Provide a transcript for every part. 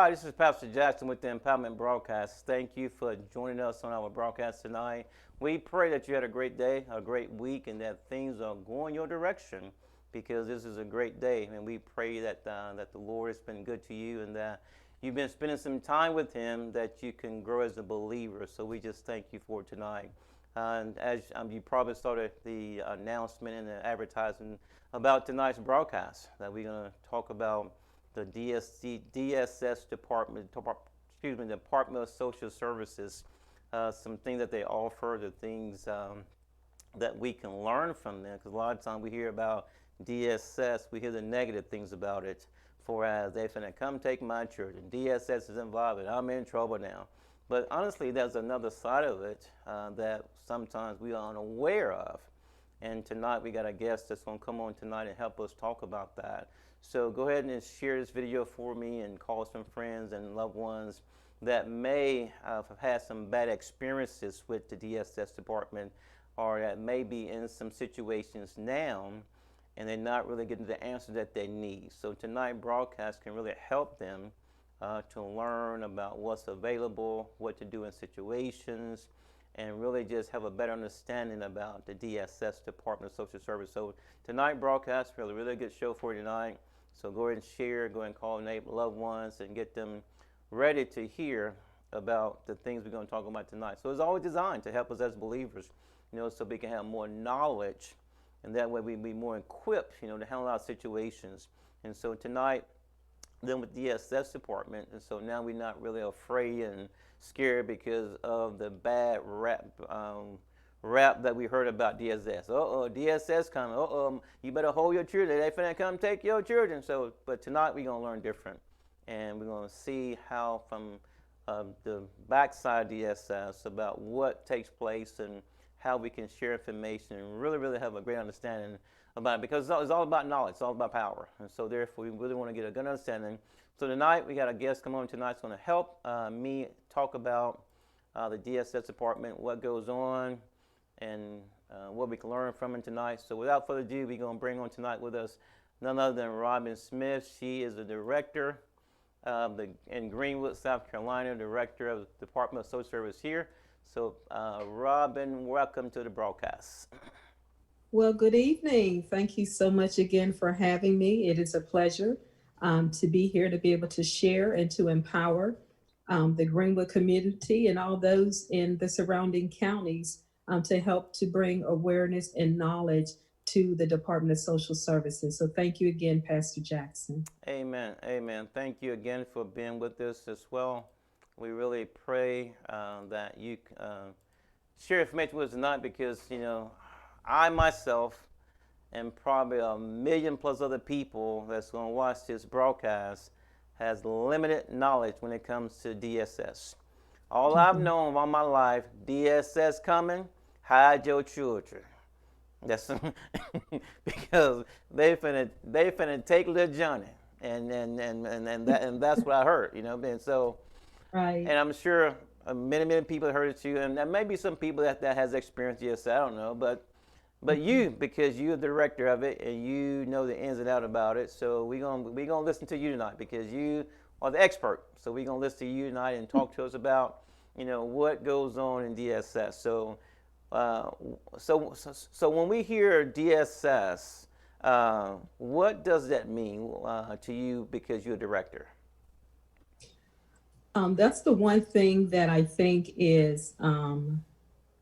Hi, this is Pastor Jackson with the Empowerment Broadcast. Thank you for joining us on our broadcast tonight. We pray that you had a great day, a great week, and that things are going your direction because this is a great day. And we pray that the Lord has been good to you and that you've been spending some time with Him, that you can grow as a believer. So we just thank you for tonight. And as you probably started the announcement and the advertising about tonight's broadcast, that we're going to talk about the DSS Department of Social Services, some things that they offer, the things that we can learn from them. Because a lot of times we hear about DSS, we hear the negative things about it. For as they finna come take my children, DSS is involved, and I'm in trouble now. But honestly, there's another side of it that sometimes we are unaware of. And tonight we got a guest that's going to come on tonight and help us talk about that. So go ahead and share this video for me and call some friends and loved ones that may have had some bad experiences with the DSS department, or that may be in some situations now and they're not really getting the answer that they need. So tonight broadcast can really help them to learn about what's available, what to do in situations, and really just have a better understanding about the DSS Department of Social Service. So tonight broadcast, really, really good show for you tonight. So go ahead and share, go ahead and call loved ones and get them ready to hear about the things we're going to talk about tonight. So it's always designed to help us as believers, so we can have more knowledge, and that way we be more equipped, to handle our situations. And so tonight, then with DSS department, and so now we're not really afraid and scared because of the bad rap that we heard about DSS. DSS coming. You better hold your children. They finna come take your children. So, but tonight we're gonna learn different, and we're gonna see how from the backside of DSS about what takes place and how we can share information and really, really have a great understanding about it, because it's all about knowledge, it's all about power. And so therefore we really want to get a good understanding. So tonight we got a guest come on tonight that's going to help me talk about the DSS department, what goes on, and what we can learn from it tonight. So without further ado, we're going to bring on tonight with us none other than Robin Smith. She is the director in Greenwood, South Carolina, director of the Department of Social Service here. So Robin, welcome to the broadcast. Well, good evening. Thank you so much again for having me. It is a pleasure to be here to be able to share and to empower the Greenwood community and all those in the surrounding counties to help to bring awareness and knowledge to the Department of Social Services. So thank you again, Pastor Jackson. Amen. Amen. Thank you again for being with us as well. We really pray that you share information with us tonight, because, I myself and probably a million plus other people that's going to watch this broadcast has limited knowledge when it comes to DSS. All I've known all my life, DSS coming, hide your children. That's because they finna take little Johnny, and that's what I heard, And so, Right. and I'm sure many people heard it too, and there may be some people that has experienced DSS. I don't know, but you, because you're the director of it and you know the ins and outs about it, so we're gonna listen to you tonight because you are the expert. So we're gonna listen to you tonight and talk to us about what goes on in DSS. So so when we hear DSS, what does that mean to you because you're a director? That's the one thing that I think is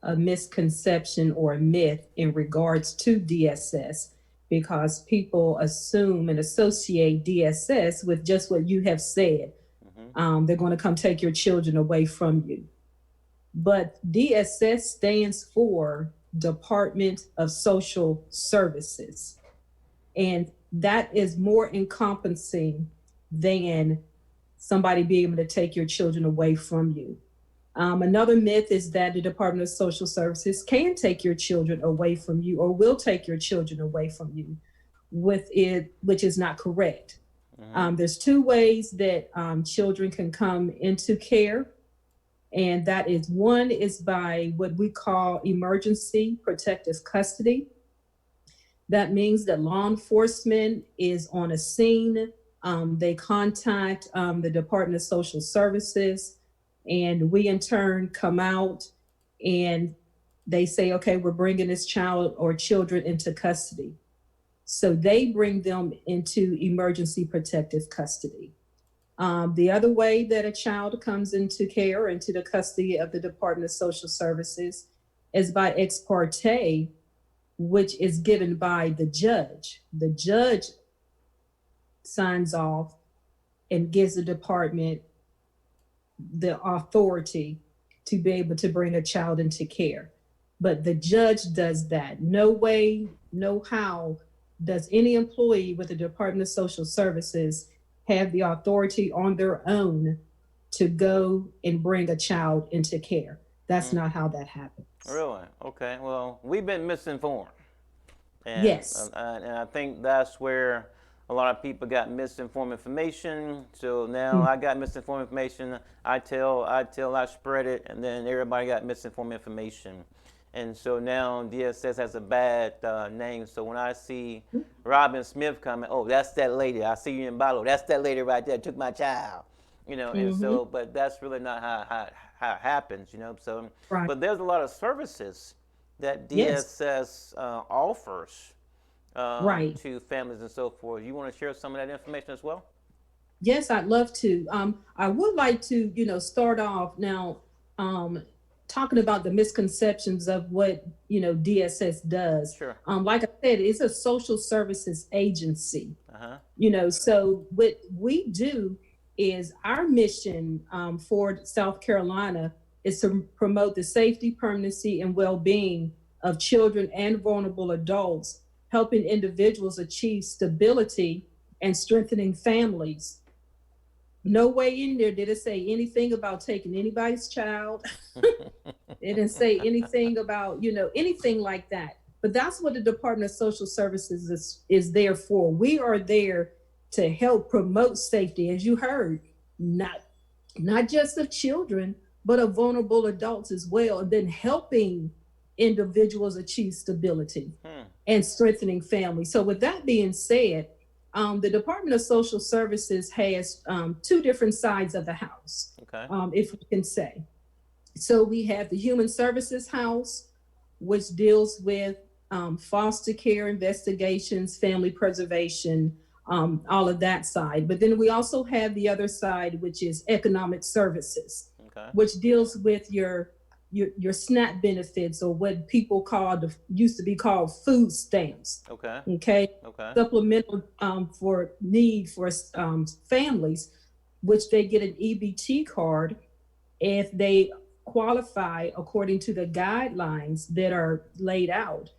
a misconception or a myth in regards to DSS, because people assume and associate DSS with just what you have said. They're going to come take your children away from you. But DSS stands for Department of Social Services. And that is more encompassing than somebody being able to take your children away from you. Another myth is that the Department of Social Services can take your children away from you or will take your children away from you, with it, which is not correct. There's two ways that children can come into care, and that is, one is by what we call emergency protective custody. That means that law enforcement is on a scene They contact the Department of Social Services, and we in turn come out and they say, okay, we're bringing this child or children into custody. So they bring them into emergency protective custody. The other way that a child comes into care, into the custody of the Department of Social Services, is by ex parte, which is given by the judge. The judge signs off and gives the department the authority to be able to bring a child into care. But the judge does that. No way, no how does any employee with the Department of Social Services have the authority on their own to go and bring a child into care. That's not how that happens. Really? Okay. Well, we've been misinformed. And, Yes. and I think that's where a lot of people got misinformed information. So now I got misinformed information. I spread it, and then everybody got misinformed information. And so now DSS has a bad name. So when I see Robin Smith coming, oh, that's that lady. I see you in Balo. That's that lady right there. Took my child. You know, and so, but that's really not how it happens. You know, so, Right. but there's a lot of services that Yes. DSS offers Right. to families and so forth. You want to share some of that information as well? Yes, I'd love to. I would like to, start off now talking about the misconceptions of what, DSS does. Sure. Like I said, it's a social services agency. Uh-huh. So what we do is our mission for South Carolina is to promote the safety, permanency, and well-being of children and vulnerable adults, helping individuals achieve stability and strengthening families. No way in there did it say anything about taking anybody's child. It didn't say anything about, anything like that. But that's what the Department of Social Services is there for. We are there to help promote safety, as you heard, not just of children, but of vulnerable adults as well, and then helping individuals achieve stability and strengthening families. So with that being said, the Department of Social Services has two different sides of the house, Okay. if we can say. So we have the Human Services House, which deals with foster care investigations, family preservation, all of that side. But then we also have the other side, which is economic services, Okay. which deals with your SNAP benefits, or what people used to be called food stamps. Okay. Okay. Okay. Supplemental for families, which they get an EBT card if they qualify according to the guidelines that are laid out.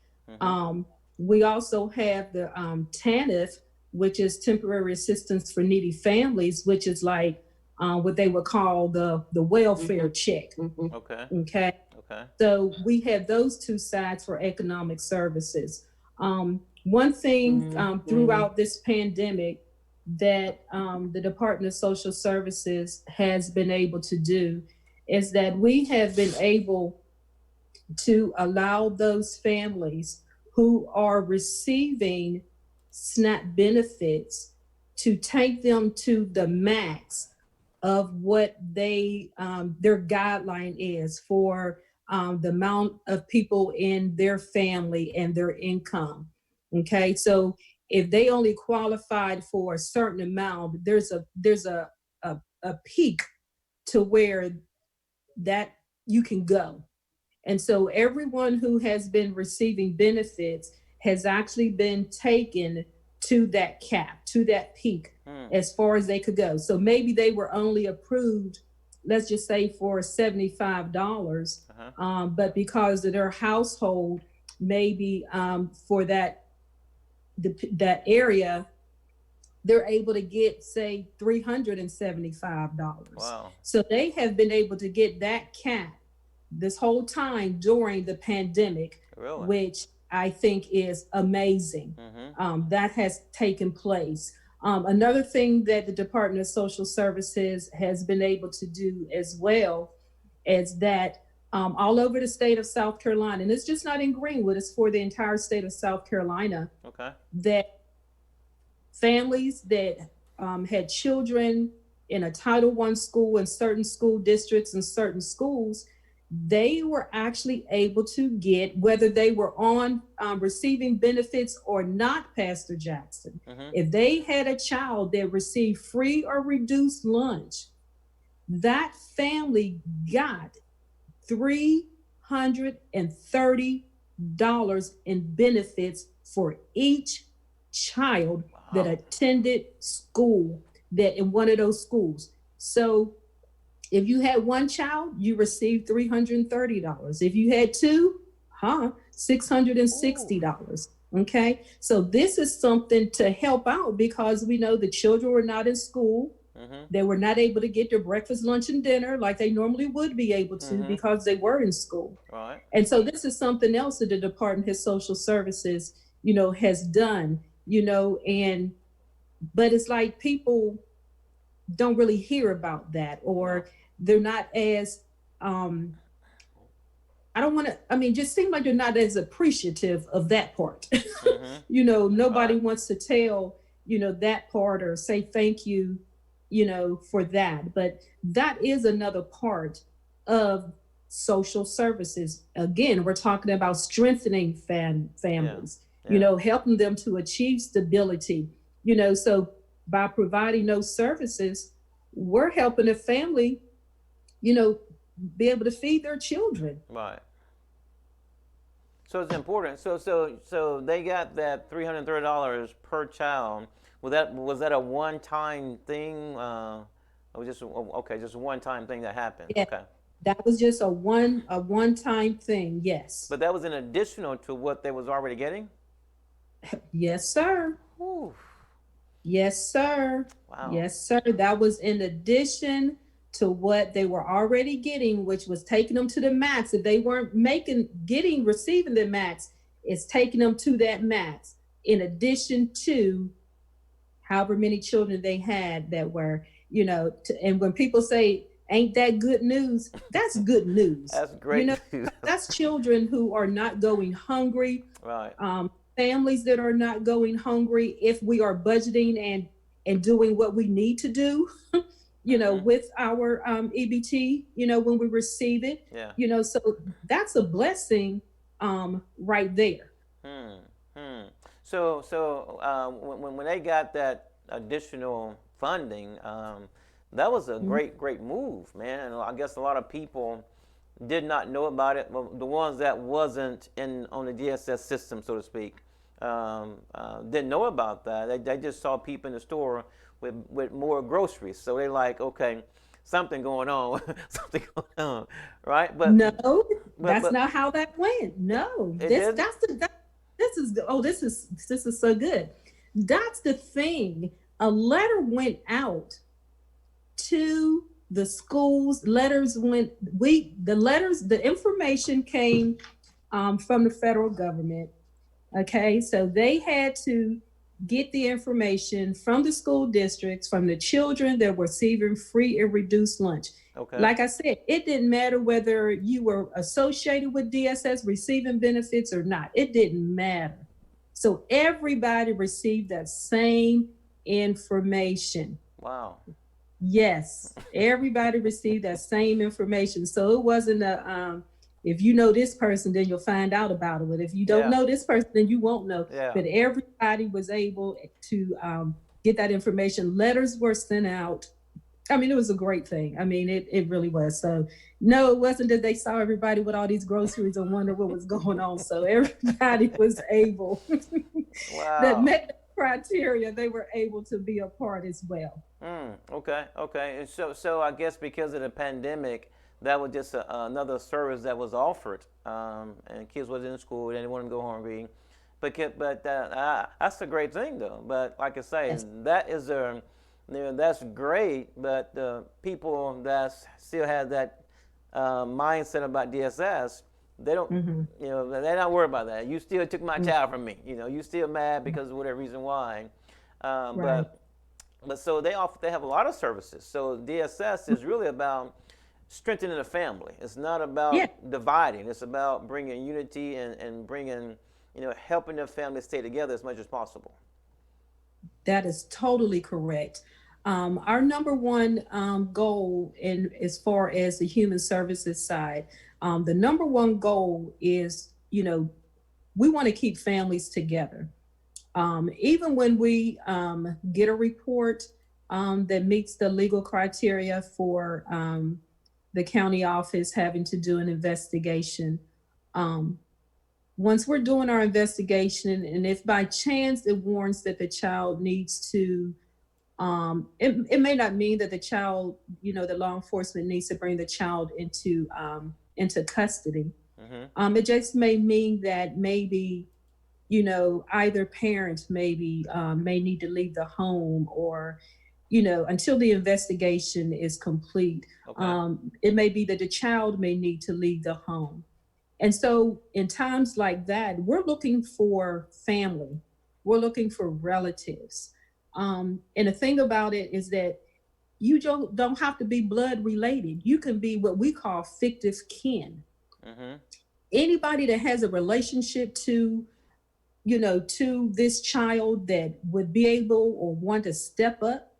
We also have the TANF, which is temporary assistance for needy families, which is like what they would call the welfare check. Okay. Okay. Okay. So we have those two sides for economic services. One thing throughout this pandemic that the Department of Social Services has been able to do is that we have been able to allow those families who are receiving SNAP benefits to take them to the max of what their guideline is for the amount of people in their family and their income. Okay, so if they only qualified for a certain amount, there's a peak to where that you can go. And so everyone who has been receiving benefits has actually been taken to that cap, to that peak, as far as they could go. So maybe they were only approved, let's just say, for $75, but because of their household, maybe for that area, they're able to get, say, $375. Wow. So they have been able to get that cap this whole time during the pandemic, Really? which I think is amazing. That has taken place. Another thing that the Department of Social Services has been able to do as well is that all over the state of South Carolina, and it's just not in Greenwood, it's for the entire state of South Carolina, Okay. that families that had children in a Title I school in certain school districts and certain schools, they were actually able to get, whether they were on receiving benefits or not, Pastor Jackson, if they had a child that received free or reduced lunch, that family got $330 in benefits for each child that attended school, that in one of those schools. So if you had one child, you received $330. If you had two, $660. Okay. So this is something to help out, because we know the children were not in school. They were not able to get their breakfast, lunch, and dinner like they normally would be able to, because they were in school. Right. And so this is something else that the Department of Social Services, has done, but it's like people don't really hear about that, or they're not as, just seem like they're not as appreciative of that part. Nobody wants to tell, that part, or say thank you, for that. But that is another part of social services. Again, we're talking about strengthening families, helping them to achieve stability, so by providing those services, we're helping a family, be able to feed their children. Right. So it's important. So they got that $330 per child. Was that a one-time thing? Or just a one-time thing that happened? Yeah, okay. That was just a one-time thing. Yes. But that was in additional to what they was already getting. Yes, sir. Whew. Yes, sir. Wow. Yes, sir. That was in addition to what they were already getting, which was taking them to the max. If they weren't receiving the max, it's taking them to that max, in addition to however many children they had that were, and when people say, ain't that good news? That's good news. That's great news. That's children who are not going hungry. Right. Families that are not going hungry, if we are budgeting and doing what we need to do, with our EBT, when we receive it, so that's a blessing right there. So when they got that additional funding, that was a great move, man. And I guess a lot of people did not know about it. Well, the ones that wasn't on the DSS system, so to speak, didn't know about that. They just saw people in the store with more groceries. So they're like, okay, something going on, right? But no, that's not how that went. No, this is so good. That's the thing. A letter went out to the schools. The information came from the federal government. Okay, so they had to get the information from the school districts, from the children that were receiving free and reduced lunch. Okay. Like I said, it didn't matter whether you were associated with DSS receiving benefits or not. It didn't matter. So everybody received that same information. Wow. Yes, everybody received that same information. So it wasn't if you know this person, then you'll find out about it. But if you don't know this person, then you won't know. Yeah. But everybody was able to get that information. Letters were sent out. I mean, it was a great thing. I mean, it really was. So no, it wasn't that they saw everybody with all these groceries and wonder what was going on. So everybody was able that met the criteria, they were able to be a part as well. Okay. And so I guess because of the pandemic, that was just another service that was offered, and kids wasn't in school, they didn't want to go hungry. But that's a great thing, though. But like I say, Yes. that is that's great. But the people that still have that mindset about DSS, they don't, they're not worried about that. You still took my child from me. You still mad because of whatever reason why. Right. But so they have a lot of services. So DSS is really about strengthening the family. It's not about dividing. It's about bringing unity and bringing, helping the family stay together as much as possible. That is totally correct. Our number one goal, in as far as the human services side, the number one goal is, we want to keep families together. Even when we get a report that meets the legal criteria for the county office having to do an investigation, um, once we're doing our investigation, and if by chance it warrants that the child needs to, it may not mean that the child, the law enforcement needs to bring the child into custody. Mm-hmm. It just may mean that maybe, either parent maybe may need to leave the home, or, until the investigation is complete. Okay. It may be that the child may need to leave the home. And so, in times like that, we're looking for family, we're looking for relatives. And the thing about it is that you don't have to be blood related. You can be what we call fictive kin. Mm-hmm. Anybody that has a relationship to this child that would be able or want to step up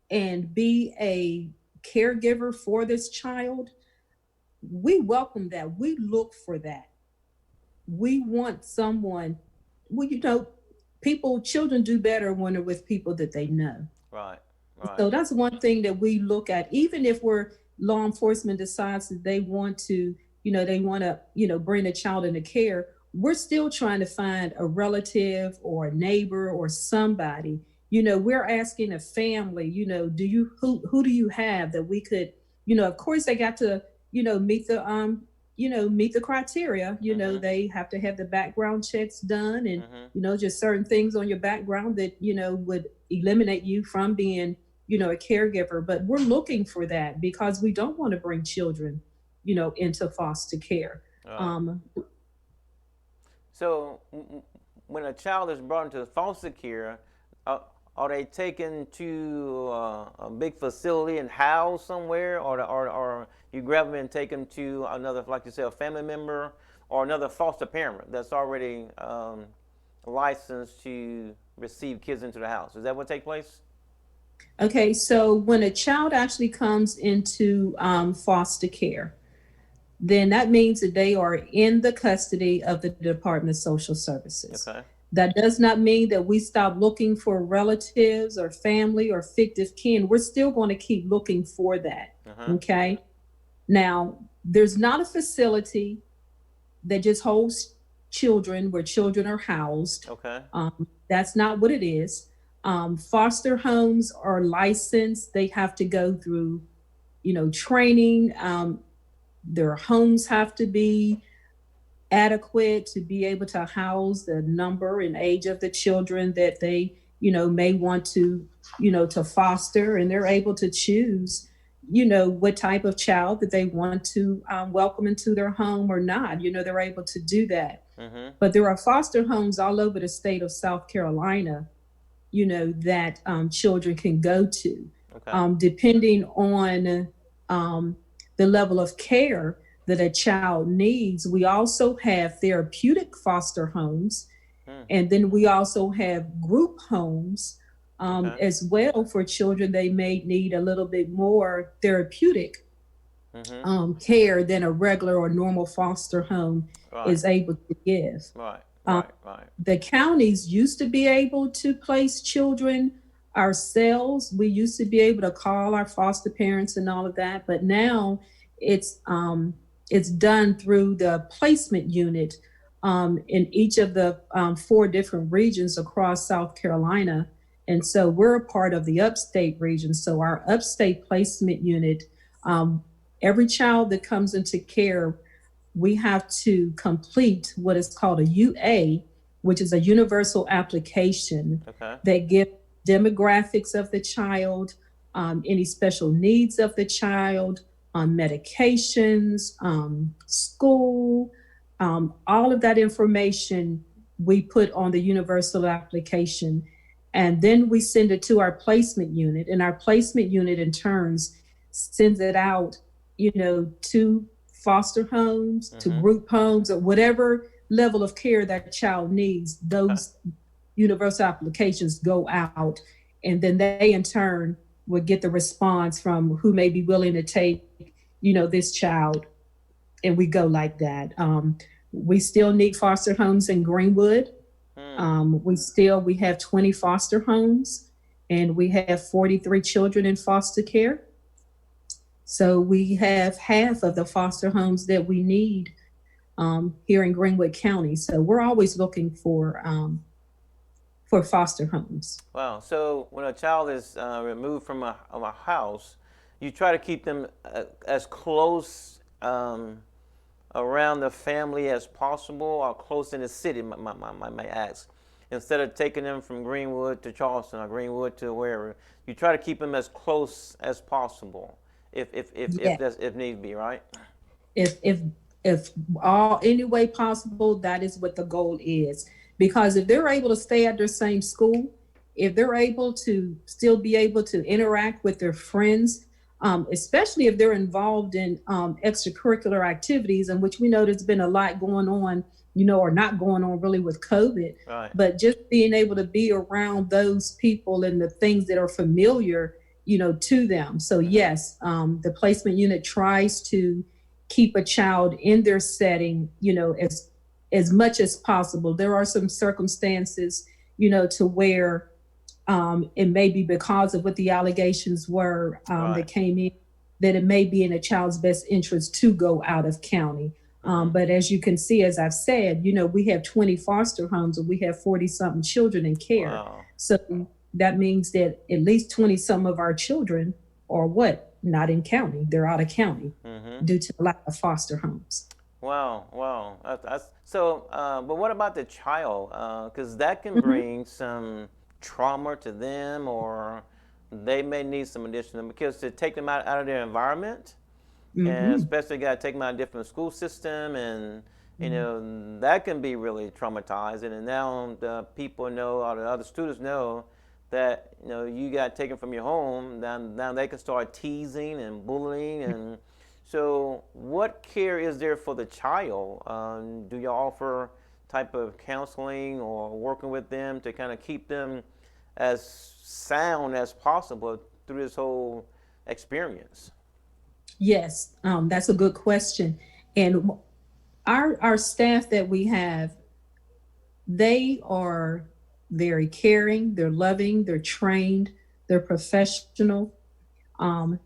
and be a caregiver for this child, we welcome that. We look for that. We want someone, well, children do better when they're with people that they know. Right. Right. So that's one thing that we look at. Even if law enforcement decides that they want to, bring a child into care, we're still trying to find a relative or a neighbor or somebody. We're asking a family, who do you have that we could, of course they got to, meet the criteria. Mm-hmm. They have to have the background checks done, and Mm-hmm. just certain things on your background that would eliminate you from being a caregiver. But we're looking for that because we don't want to bring children into foster care. Right. um So, when a child is brought into foster care, uh, are they taken to a big facility and housed somewhere, or you grab them and take them to another, like you say, a family member or another foster parent that's already licensed to receive kids into the house? Is that what takes place? okay, so when a child actually comes into foster care, then that means that they are in the custody of the Department of Social Services. Okay. That does not mean that we stop looking for relatives or family or fictive kin. We're still going to keep looking for that. Uh-huh. Okay. Now, there's not a facility that just holds children where children are housed. Okay. That's not what it is. Foster homes are licensed. They have to go through, training. Their homes have to be adequate to be able to house the number and age of the children that they, may want to foster, and they're able to choose, what type of child that they want to welcome into their home or not. They're able to do that. Mm-hmm. But there are foster homes all over the state of South Carolina, that children can go to, Okay. depending on the level of care that a child needs. We also have therapeutic foster homes, Mm. and then we also have group homes Okay. as well for children. They may need a little bit more therapeutic Mm-hmm. care than a regular or normal foster home Right. is able to give. Right. Um, Right. Right. the counties used to be able to place children ourselves. We used to be able to call our foster parents and all of that, but now it's it's done through the placement unit in each of the 4 different regions across South Carolina. And so we're a part of the upstate region. So our upstate placement unit, um, every child that comes into care, we have to complete what is called a UA, which is a universal application Okay. that gives demographics of the child, any special needs of the child, medications, school, all of that information we put on the universal application. And then we send it to our placement unit, and our placement unit in turns sends it out, to foster homes, to Mm-hmm. group homes, or whatever level of care that child needs. Okay. universal applications go out, and then they in turn would get the response from who may be willing to take, this child, and we go like that. We still need foster homes in Greenwood. Hmm. We have 20 foster homes, and we have 43 children in foster care. So we have half of the foster homes that we need here in Greenwood County. So we're always looking for foster homes. Wow. So when a child is removed from a house, you try to keep them as close around the family as possible, or close in the city, my ask. Instead of taking them from Greenwood to Charleston or Greenwood to wherever, you try to keep them as close as possible, Yeah. if need be, right? if if if all any way possible, that is what the goal is. Because if they're able to stay at their same school, if they're able to still be able to interact with their friends, especially if they're involved in extracurricular activities, in which we know there's been a lot going on, or not going on really with COVID, Right. but just being able to be around those people and the things that are familiar, to them. So Mm-hmm. yes, the placement unit tries to keep a child in their setting, as much as possible. There are some circumstances, to where it may be because of what the allegations were Right. that came in, that it may be in a child's best interest to go out of county. Mm-hmm. But as you can see, as I've said, we have 20 foster homes and we have 40 something children in care. Wow. So that means that at least 20 some of our children are what? Not in county. They're out of county Mm-hmm. due to the lack of foster homes. Wow, wow. So, but what about the child? Because that can Mm-hmm. bring some trauma to them, or they may need some additional, because to take them out of their environment, and Mm-hmm. especially got to take them out of a different school system, and that can be really traumatizing. And now the people know, or the other students know, that you got taken from your home. Now they can start teasing and bullying. And so, what care is there for the child? Do you offer type of counseling or working with them to kind of keep them as sound as possible through this whole experience? Yes, that's a good question. And our staff that we have, they are very caring, they're loving, they're trained, they're professional.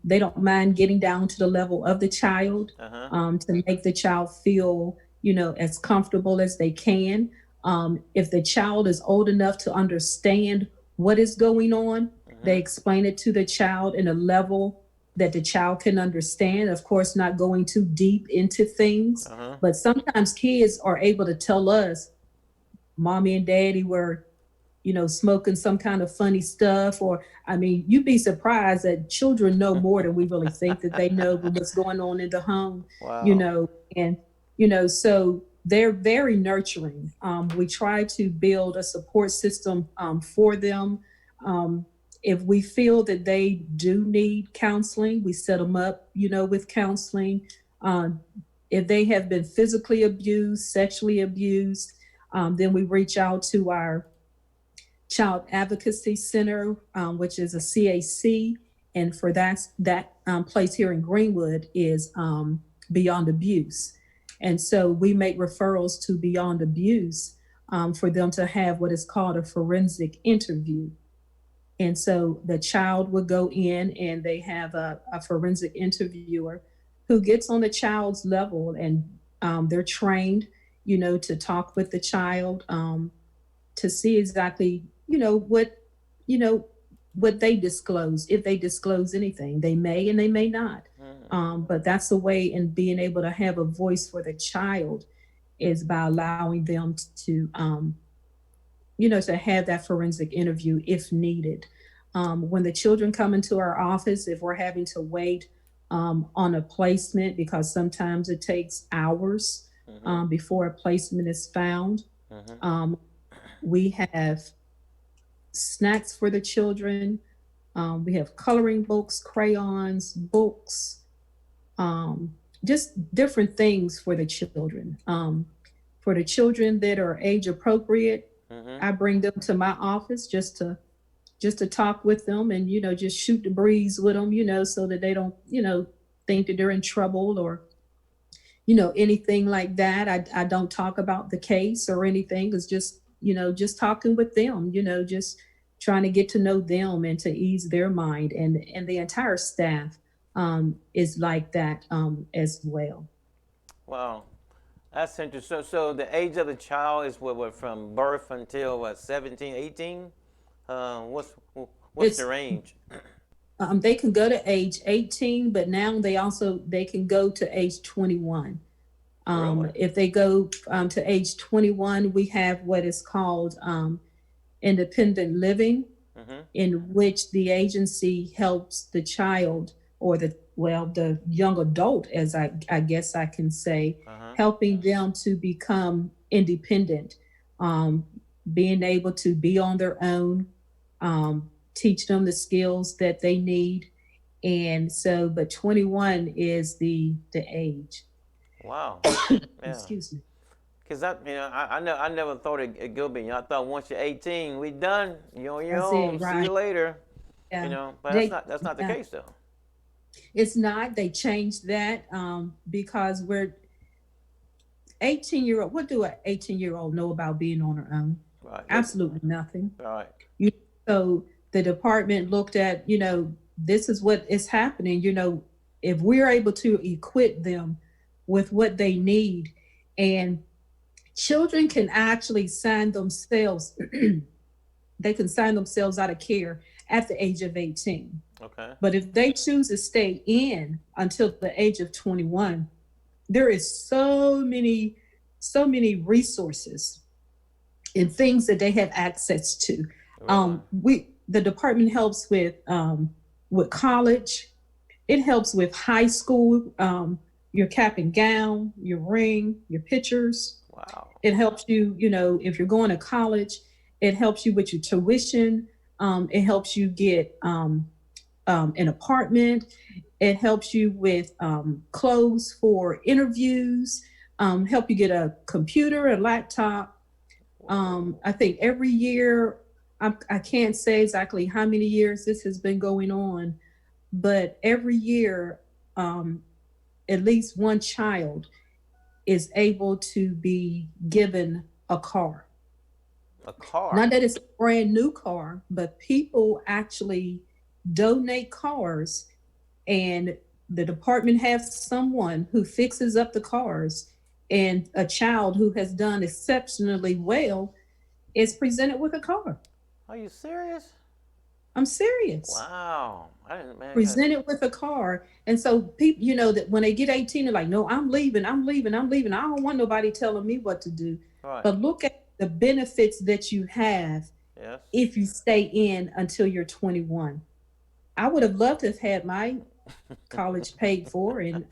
They don't mind getting down to the level of the child, Uh huh. to make the child feel, as comfortable as they can. If the child is old enough to understand what is going on, they Mhm. explain it to the child in a level that the child can understand. Of course, not going too deep into things, Uh huh. but sometimes kids are able to tell us, mommy and daddy were, smoking some kind of funny stuff. Or, I mean, you'd be surprised that children know more than we really think that they know what's going on in the home, you Wow. know, and, so they're very nurturing. We try to build a support system for them. Um, if we feel that they do need counseling, we set them up, with counseling. Um, if they have been physically abused, sexually abused, then we reach out to our Child Advocacy Center, which is a CAC, and for that place here in Greenwood is Beyond Abuse, and so we make referrals to Beyond Abuse for them to have what is called a forensic interview. And so the child would go in and they have a forensic interviewer who gets on the child's level, and they're trained, to talk with the child, to see exactly, you know, what they disclose, if they disclose anything. They may and they may not. Mm. But that's a way in being able to have a voice for the child, is by allowing them to, to have that forensic interview if needed. When the children come into our office, if we're having to wait on a placement, because sometimes it takes hours Mhm. before a placement is found, Mhm. um, we have snacks for the children. We have coloring books, crayons, books, um, just different things for the children. For the children that are age appropriate, Mm-hmm. I bring them to my office just to talk with them and just shoot the breeze with them, so that they don't think that they're in trouble or anything like that. I don't talk about the case or anything. It's just just talking with them, just trying to get to know them and to ease their mind, and the entire staff is like that as well. Wow. That's interesting. So the age of the child is what from birth until what 17, 18? What's the It's range? they can go to age 18, but now they can go to age 21. Really? If they go to age 21, we have what is called independent living, Mm-hmm. in which the agency helps the child, or the young adult, as I guess I can say, Uh-huh. helping them to become independent, um, being able to be on their own, teach them the skills that they need. And so, but 21 is the age. Wow. Yeah. Excuse me. Cause I never thought it go beyond. I thought once you're 18, we done. You're on your That's own. it, See you right? later. Yeah. But They, that's not the yeah. case though. It's not. They changed that because we're 18-year old. What do an 18-year old know about being on her own? Right. Absolutely nothing. Right. You, so the department looked at, this is what is happening. If we're able to equip them with what they need, and children can actually sign themselves, they can sign themselves out of care at the age of 18. Okay. But if they choose to stay in until the age of 21, there is so many resources and things that they have access to. Really? The department helps with college. It helps with high school, your cap and gown, your ring, your pictures. Wow. It helps you, if you're going to college. It helps you with your tuition. It helps you get an apartment. It helps you with clothes for interviews. Help you get a computer, a laptop. I think every year, I can't say exactly how many years this has been going on, but every year, at least one child is able to be given a car. A car. Not that it's a brand new car, but people actually donate cars, and the department has someone who fixes up the cars, and a child who has done exceptionally well is presented with a car. Are you serious? I'm serious. Wow. I didn't, man. Presented with a car. And so people, that when they get 18, they're like, no, I'm leaving. I don't want nobody telling me what to do. Right. But look at the benefits that you have Yes. if you stay in until you're 21. I would have loved to have had my college paid for and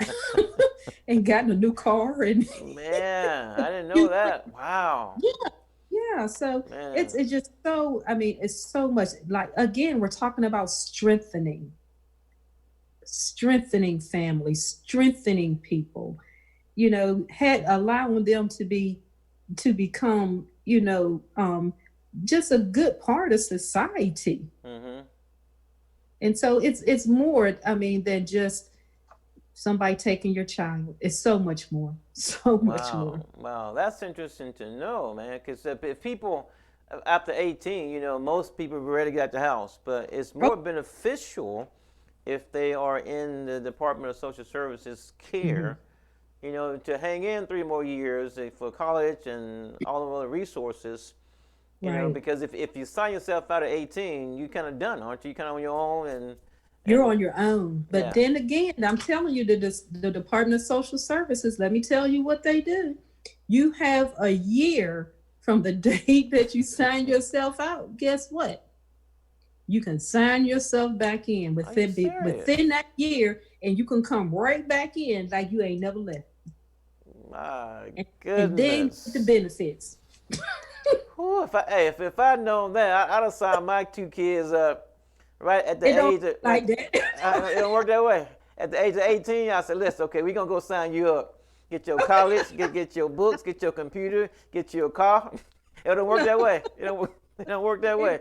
and gotten a new car and Man, I didn't know that. Wow. yeah. So Man. it's just so, it's so much. Like, again, we're talking about strengthening families, strengthening people, allowing them to become, just a good part of society. Mm-hmm. And so it's more, than just somebody taking your child. It's so much more, so much more. Wow, that's interesting to know, man. Because if people after 18, most people are ready to get out the house, but it's more beneficial if they are in the Department of Social Services care, to hang in 3 more years for college and all of the resources. Because if you sign yourself out at 18, you kind of done, aren't you? You kind of on your own, and you're on your own. But yeah. Then again, I'm telling you, the Department of Social Services, let me tell you what they do. You have a year from the date that you sign yourself out. Guess what? You can sign yourself back in within that year, and you can come right back in like you ain't never left. My goodness. And then the benefits. Whew, if I'd known that, I'd have signed my 2 kids up right at the age of like that. It don't work that way. At the age of 18, I said, listen, okay, we're gonna go sign you up. Get your college, get your books, get your computer, get your car, It don't work that way. It don't work that way.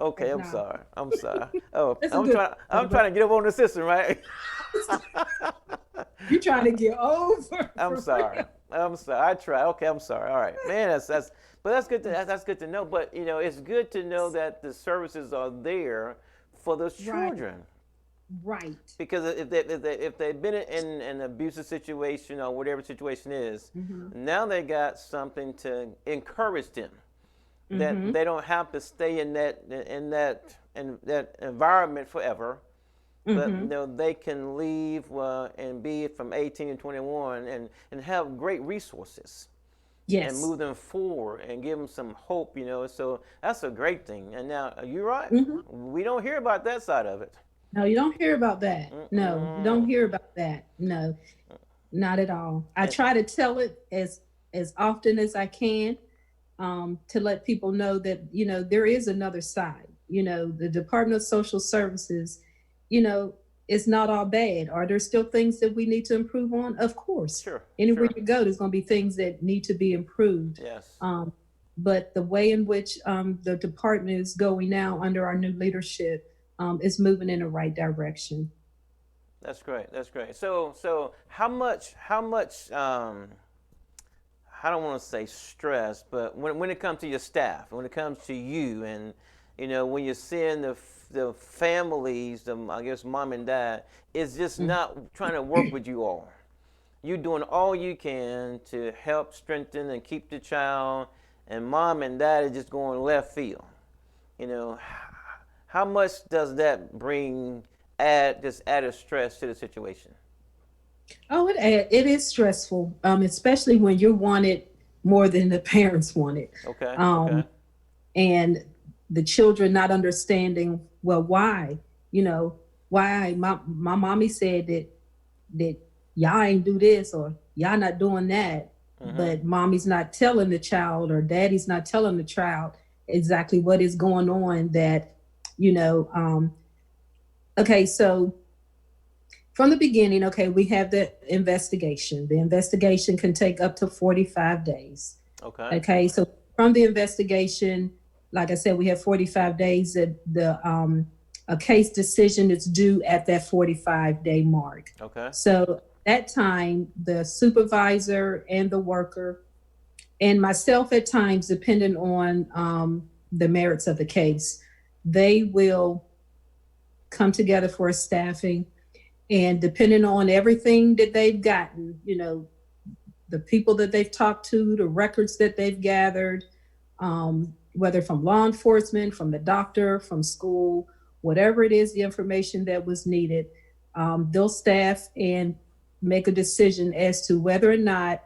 Okay, I'm No, sorry. I'm sorry. Oh, that's a good I'm one, trying but to get up on the system, right? you're trying to get over I'm for sorry. real. I'm sorry. I try. Okay, I'm sorry. All right, man. But that's good. That's good to know. But it's good to know that the services are there for those Right, children. right. Because if they've been in an abusive situation or whatever situation is, Mm-hmm. now they got something to encourage them. That Mm-hmm. they don't have to stay in that environment forever, but Mm-hmm. they can leave and be from 18 to 21 and have great resources and Yes. move them forward and give them some hope. So that's a great thing. And now you're right. Mm-hmm. We don't hear about that side of it. No, you don't hear about that. No, you don't Mm-mm. hear about that. No, not at all. I And try to tell it as often as I can, to let people know that there is another side. The Department of Social Services, you know, it's not all bad. Are there still things that we need to improve on? Of course. sure, Anywhere sure, you go, there's going to be things that need to be improved. yes. Um, but the way in which the department is going now under our new leadership is moving in the right direction. That's great. That's great. So how much I don't want to say stress, but when it comes to your staff, when it comes to you, and when you're seeing the families, I guess mom and dad, is just Mm. not trying to work with you all. You're doing all you can to help strengthen and keep the child, and mom and dad is just going left field. You know, how much does that bring just added stress to the situation? Oh, it is stressful, especially when you want it more than the parents want it. Okay, okay. Um, and the children not understanding, well, why, you know, why my mommy said that y'all ain't do this or y'all not doing that, Mm-hmm. but mommy's not telling the child or daddy's not telling the child exactly what is going on. That you know okay, so from the beginning, okay, we have the investigation. The investigation can take up to 45 days. Okay. Okay, so from the investigation, like I said, we have 45 days that a case decision is due at that 45-day mark. Okay. So that time, the supervisor and the worker and myself at times, depending on the merits of the case, they will come together for a staffing, and depending on everything that they've gotten, the people that they've talked to, the records that they've gathered, whether from law enforcement, from the doctor, from school, whatever it is, the information that was needed, they'll staff and make a decision as to whether or not,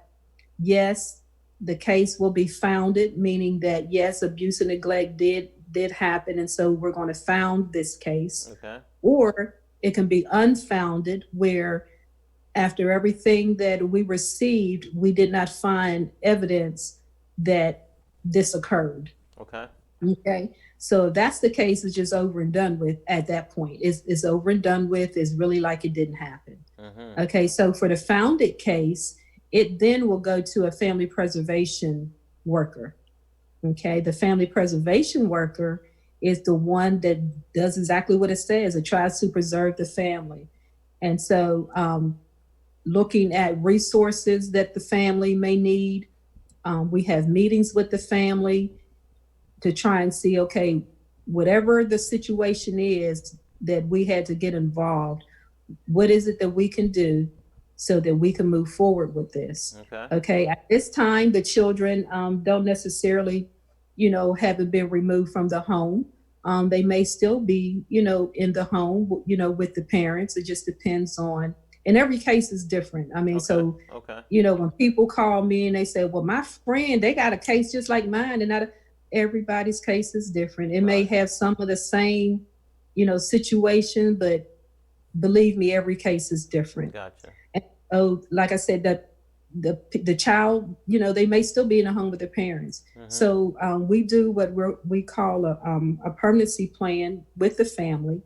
yes, the case will be founded, meaning that yes, abuse and neglect did happen, and so we're going to found this case, Okay. or it can be unfounded, where after everything that we received, we did not find evidence that this occurred. Okay. Okay. So if that's the case, it's just over and done with at that point. It's over and done with. It's really like it didn't happen. Mm-hmm. Okay. So for the founded case, it then will go to a family preservation worker. Okay. The family preservation worker is the one that does exactly what it says. It tries to preserve the family. And so, looking at resources that the family may need, we have meetings with the family to try and see, okay, whatever the situation is that we had to get involved, what is it that we can do so that we can move forward with this? Okay. Okay, at this time, the children don't necessarily, haven't been removed from the home. They may still be, in the home, with the parents. It just depends on, and every case is different. I mean, Okay. so, Okay. when people call me and they say, well, my friend, they got a case just like mine, and not everybody's case is different. It may Right. have some of the same, situation, but believe me, every case is different. Gotcha. And oh, like I said, that the child, they may still be in a home with their parents. Mm-hmm. So we do what we call a permanency plan with the family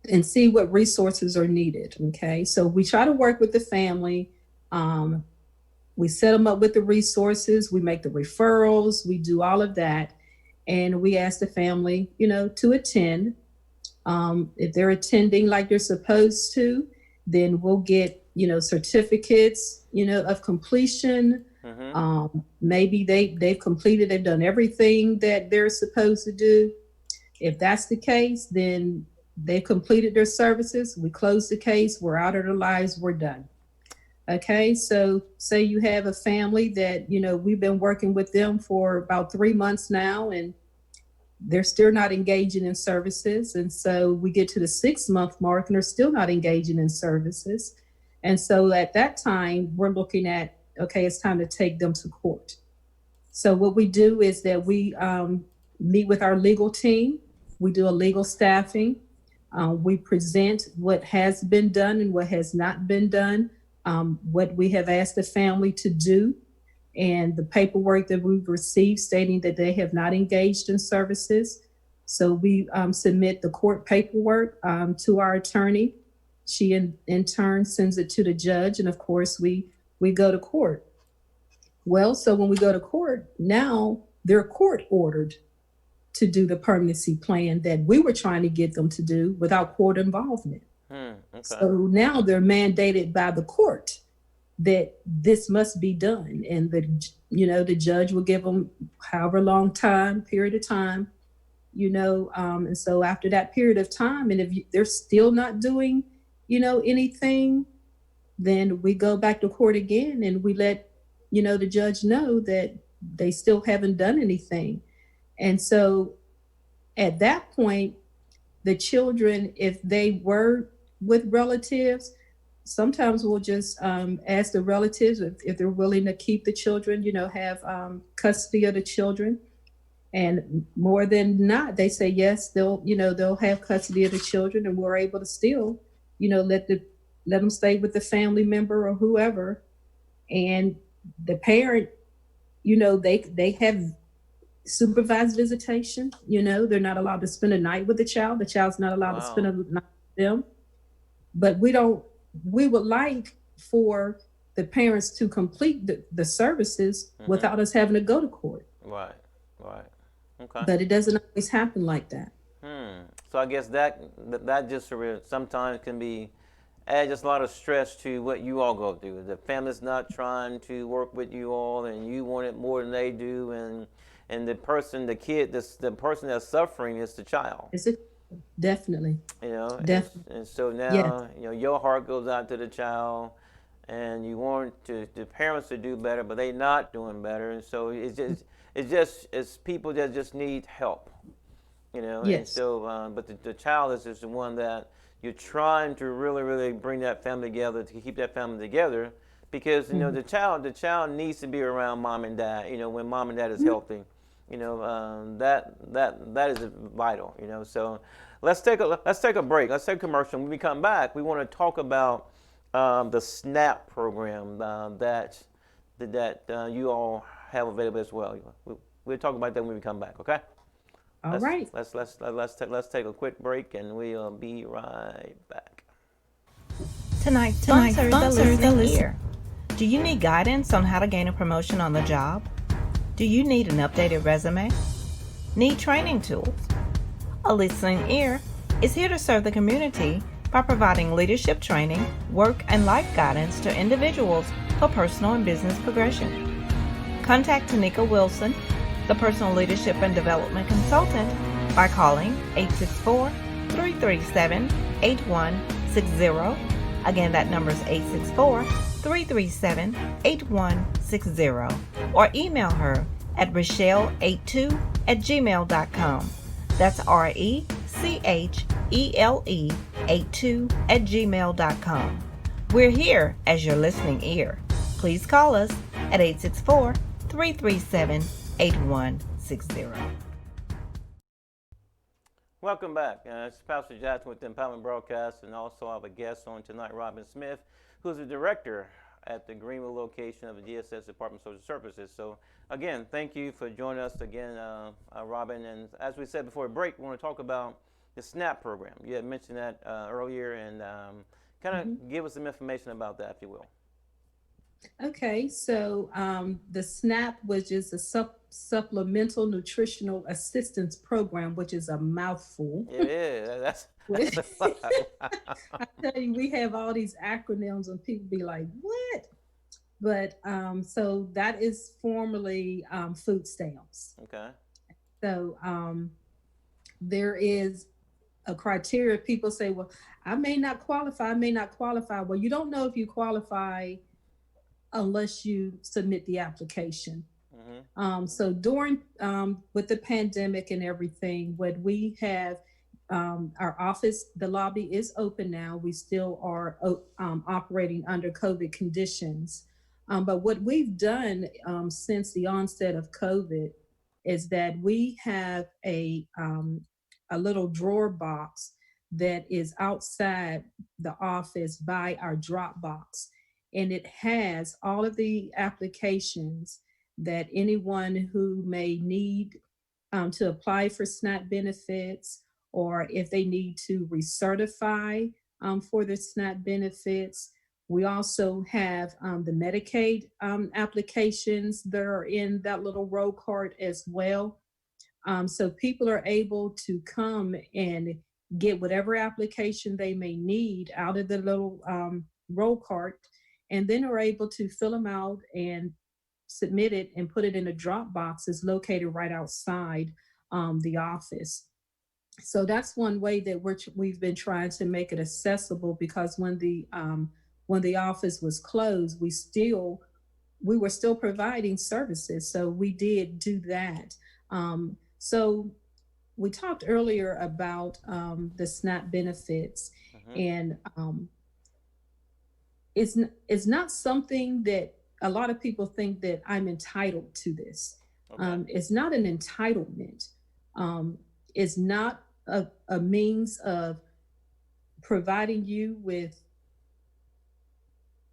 and see what resources are needed. Okay, so we try to work with the family, um, We set them up with the resources, we make the referrals, we do all of that. And we ask the family, to attend. If they're attending like they're supposed to, then we'll get, certificates, of completion. Mm-hmm. Maybe they've completed, they've done everything that they're supposed to do. If that's the case, then they've completed their services. We close the case, we're out of their lives, we're done. Okay, so say you have a family that, we've been working with them for about 3 months now, and they're still not engaging in services. And so we get to the 6 month mark and they're still not engaging in services. And so at that time, we're looking at, okay, it's time to take them to court. So what we do is that we meet with our legal team. We do a legal staffing. We present what has been done and what has not been done, what we have asked the family to do, and the paperwork that we've received stating that they have not engaged in services. So we submit the court paperwork to our attorney. She in turn sends it to the judge, and of course we go to court. Well, so when we go to court, now they're court ordered to do the permanency plan that we were trying to get them to do without court involvement. Okay. So now they're mandated by the court that this must be done, and the judge will give them however long period of time, and so after that period of time, and if they're still not doing anything, then we go back to court again, and we let the judge know that they still haven't done anything. And so at that point, the children, if they were with relatives, sometimes we'll just ask the relatives if they're willing to keep the children, have custody of the children. And more than not, they say yes, they'll have custody of the children, and we're able to still, let them stay with the family member or whoever. And the parent, they have supervised visitation. They're not allowed to spend a night with the child. The child's not allowed to spend a night with them. But we would like for the parents to complete the services without us having to go to court. Right. Okay. But it doesn't always happen like that. So I guess that just sometimes can be add just a lot of stress to what you all go through. The family's not trying to work with you all, and you want it more than they do, and the person that's suffering is the child. Is it? Definitely. Definitely. And so now, your heart goes out to the child, and you want the parents to do better, but they're not doing better. And so it's people that just need help, Yes. And so, but the child is just the one that you're trying to really, really bring that family together, to keep that family together, because the child needs to be around mom and dad. When mom and dad is healthy. That is vital. So let's take a break. Let's take a commercial. When we come back, we want to talk about the SNAP program that you all have available as well. We'll talk about that when we come back. Okay. All right. Let's take a quick break, and we'll be right back. Tonight's sponsor, the listening ear. Do you need guidance on how to gain a promotion on the job? Do you need an updated resume? Need training tools? A listening ear is here to serve the community by providing leadership training, work, and life guidance to individuals for personal and business progression. Contact Tanika Wilson, the Personal Leadership and Development Consultant, by calling 864-337-8160. Again, that number is 864-337-8160. Or email her at Rechelle82@gmail.com. That's RECHELE82@gmail.com. We're here as your listening ear. Please call us at 864-337-8160. Welcome back. It's Pastor Jackson with the Empowerment Broadcast, and also I have a guest on tonight, Robin Smith, who's the director at the Greenwood location of the DSS Department of Social Services. So again, thank you for joining us again, Robin. And as we said before the break, we want to talk about the SNAP program. You had mentioned that earlier, and kind of give us some information about that, if you will. Okay, so the SNAP, which is a supplemental nutritional assistance program, which is a mouthful. It is. That's With- a lot. I tell you, we have all these acronyms, and people be like, "What?" But so that is formerly food stamps. Okay. So there is a criteria. People say, "Well, I may not qualify. I may not qualify." Well, you don't know if you qualify unless you submit the application. Mhm. So during with the pandemic and everything, what we have, our office, the lobby is open now. We still are operating under COVID conditions. But what we've done since the onset of COVID is that we have a little drawer box that is outside the office by our drop box. And it has all of the applications that anyone who may need to apply for SNAP benefits, or if they need to recertify for their SNAP benefits. We also have the Medicaid applications that are in that little row cart as well. So people are able to come and get whatever application they may need out of the little roll cart, and then are able to fill them out and submit it and put it in a drop box that's located right outside the office. So that's one way that we've been trying to make it accessible, because when the office was closed, we were still providing services, so we did do that. So we talked earlier about the SNAP benefits, Mhm. and it's not something that a lot of people think that I'm entitled to this. Okay. It's not an entitlement. Um, it's not a means of providing you with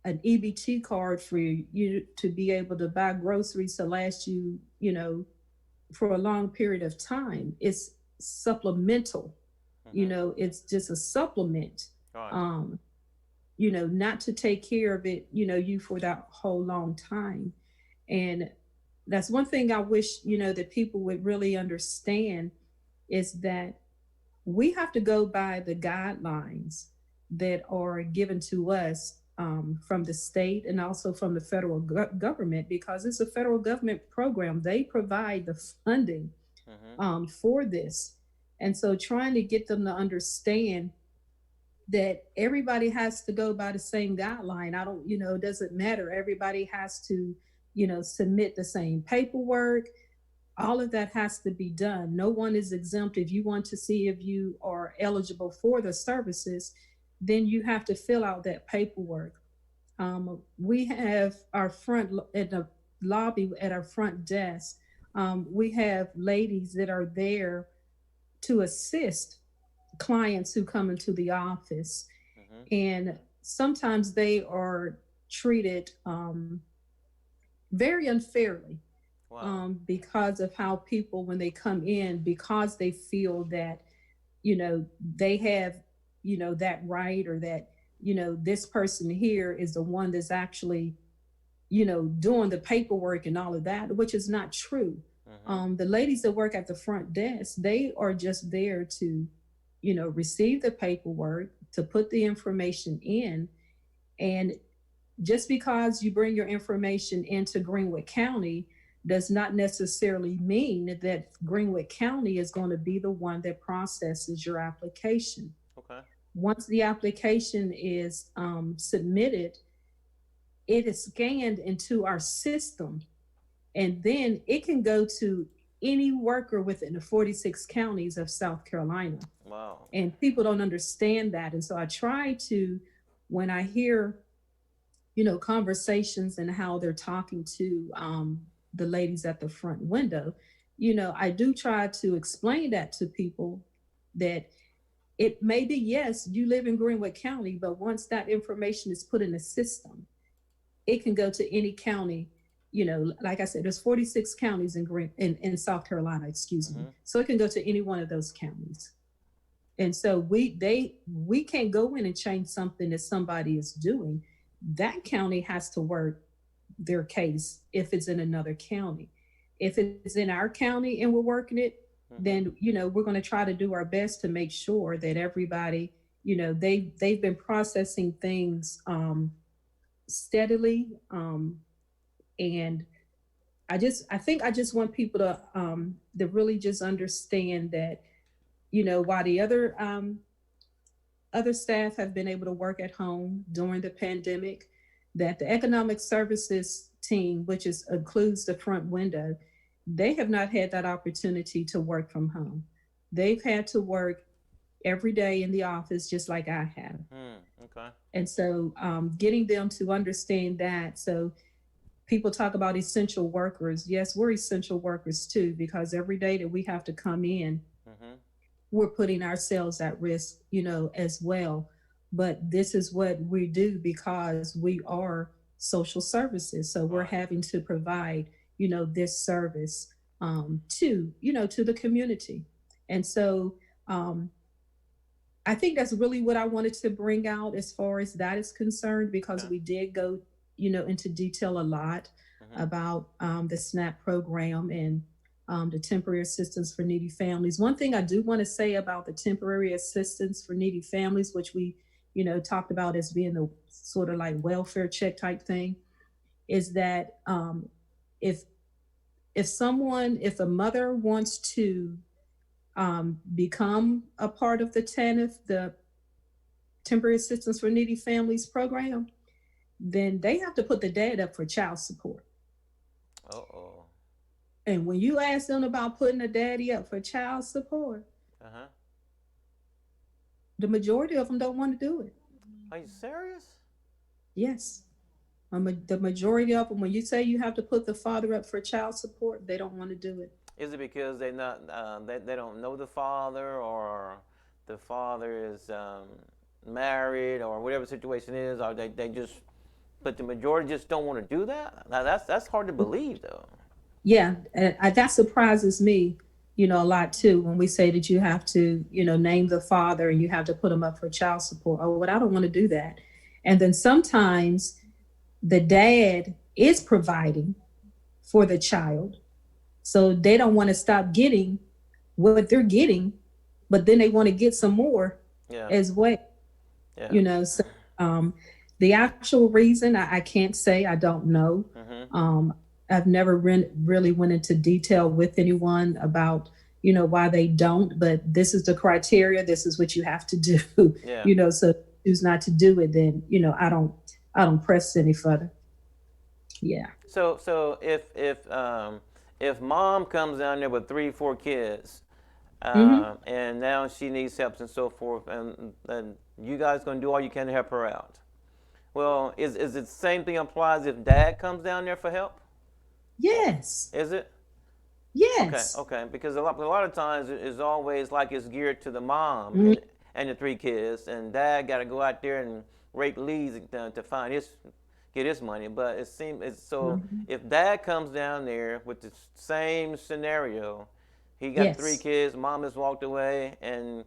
an EBT card for you to be able to buy groceries to last you, for a long period of time. It's supplemental. Mhm. It's just a supplement. All right. Um, not to take care of it, you for that whole long time. And that's one thing I wish, that people would really understand, is that we have to go by the guidelines that are given to us from the state and also from the federal government, because it's a federal government program. They provide the funding Mhm. for this. And so trying to get them to understand that everybody has to go by the same guideline. I don't, it doesn't matter. Everybody has to, submit the same paperwork. All of that has to be done. No one is exempt. If you want to see if you are eligible for the services, then you have to fill out that paperwork. We have our front at the lobby at our front desk. We have ladies that are there to assist clients who come into the office, Mhm. and sometimes they are treated very unfairly, Wow. because of how people, when they come in, because they feel that they have that right, or that this person here is the one that's actually doing the paperwork and all of that, which is not true. Mhm. The ladies that work at the front desk, they are just there to receive the paperwork, to put the information in. And just because you bring your information into Greenwood County does not necessarily mean that Greenwood County is going to be the one that processes your application. Okay. Once the application is submitted, it is scanned into our system, and then it can go to any worker within the 46 counties of South Carolina. Wow. And people don't understand that. And so I try to, when I hear conversations and how they're talking to the ladies at the front window, I do try to explain that to people, that it may be, yes, you live in Greenwood County, but once that information is put in the system, it can go to any county. Like I said, there's 46 counties in South Carolina, excuse me. Mhm. So it can go to any one of those counties. And so we can't go in and change something that somebody is doing. That county has to work their case if it's in another county. If it's in our county and we're working it, then we're going to try to do our best to make sure that everybody, they've been processing things steadily, and I just want people to really just understand that, while the other staff have been able to work at home during the pandemic, that the economic services team, which includes the front window, they have not had that opportunity to work from home. They've had to work every day in the office, just like I have. Okay. And so getting them to understand that. So people talk about essential workers. Yes, we're essential workers too, because every day that we have to come in, we're putting ourselves at risk, as well. But this is what we do because we are social services. So we're having to provide, this service to the community. And so I think that's really what I wanted to bring out as far as that is concerned, because we did go, into detail a lot about the SNAP program and the temporary assistance for needy families. One thing I do want to say about the temporary assistance for needy families, which we, talked about as being the sort of like welfare check type thing, is that if a mother wants to become a part of the TANF, the Temporary Assistance for Needy Families program, then they have to put the dad up for child support. Uh-oh. And when you ask them about putting a daddy up for child support, the majority of them don't want to do it. Are you serious? Yes. The majority of them, when you say you have to put the father up for child support, they don't want to do it. Is it because they don't know the father, or the father is married, or whatever the situation is, or they just, but the majority just don't want to do that? Now that's hard to believe, though. Yeah, that surprises me, a lot too, when we say that you have to, name the father and you have to put him up for child support. Oh, but I don't want to do that. And then sometimes the dad is providing for the child, so they don't want to stop getting what they're getting, but then they want to get some more as well. Yeah. So the actual reason I can't say, I don't know. I've never really went into detail with anyone about, why they don't, but this is the criteria. This is what you have to do. So choose not to do it, then, I don't press any further. Yeah. So if mom comes down there with 3-4 kids, and now she needs help and so forth, and you guys gonna do all you can to help her out. Well, is it the same thing applies if dad comes down there for help? Yes. Is it? Yes. Okay. Because a lot of times it's always like it's geared to the mom and the 3 kids, and dad got to go out there and rake leaves to get his money. But it seems if dad comes down there with the same scenario, he got 3 kids, mom has walked away, and